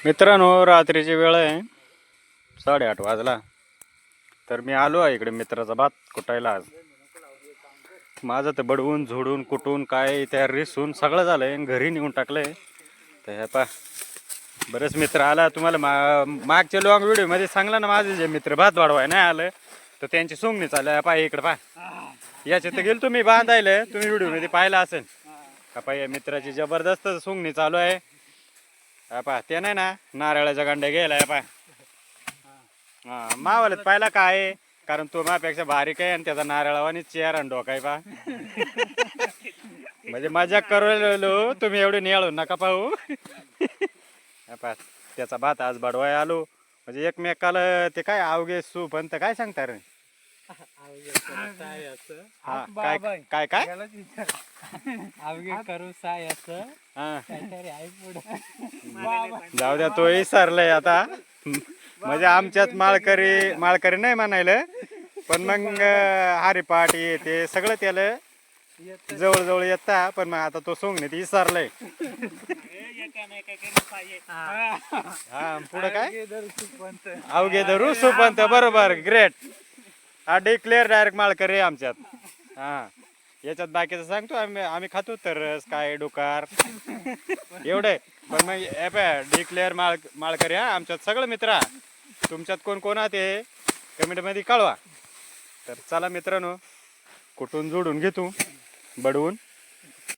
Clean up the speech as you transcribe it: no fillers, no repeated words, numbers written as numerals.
मित्रांनो, रात्रीची वेळ आहे, 8:30 वाजला. तर मी आलो आहे इकडे मित्राचा भात कुटायला. आज माझं तर बडवून झोडून कुटून काय त्या रिसून सगळं झालंय, घरी नेऊन टाकलंय. तर हे पा बरेच मित्र आला. तुम्हाला मागच्या लॉंग व्हिडिओ मध्ये सांगला ना, माझे जे मित्र भात वाढवाय नाही आलं तर त्यांची सोंगणी चालू पा इकडे पा. याच्यात गेलो तुम्ही बांधायला, तुम्ही व्हिडिओ मध्ये पाहिला असेल का पा. या मित्राची जबरदस्त सोंगणी चालू आहे. पा ते नाही ना, नारळाच्या गांड्या घ्यायला पा. हा मावाल्यात पाहिला काय, कारण तो माझ्यापेक्षा बारीक आहे आणि त्याचा नारळावानी चेअर आणि डोका आहे पा. म्हणजे मजाक करू तुम्ही एवढे निळू नका पाहू. पा त्याचा भात आज बडवाय आलो. म्हणजे एकमेकाला ते काय अवघे सूप आणि काय सांगता रे. हा काय काय काय अवघे करू साय असं. हा पुढे जाऊ द्या, तो विसरलाय आता. म्हणजे आमच्यात माळकरी नाही म्हणायला, पण मग हरिपाठ ते सगळं त्याला जवळ येता. पण मग आता तो सोंग नाही विसरलाय. हा पुढे काय अवघे धरू सुपंत. बरोबर, ग्रेट. हा डिक्लेअर डायरेक्ट माळकरी आमच्यात. हा याच्यात बाकीचं सांगतो आम्ही खातो तरस काय डोकार एवढे. पण मग डिक्लेअर माळकरी हा आमच्यात सगळं. मित्रा तुमच्यात कोण कोण ते कमेंट मध्ये कळवा. तर चला मित्रांनो, कुठून जोडून घेतो बडवून.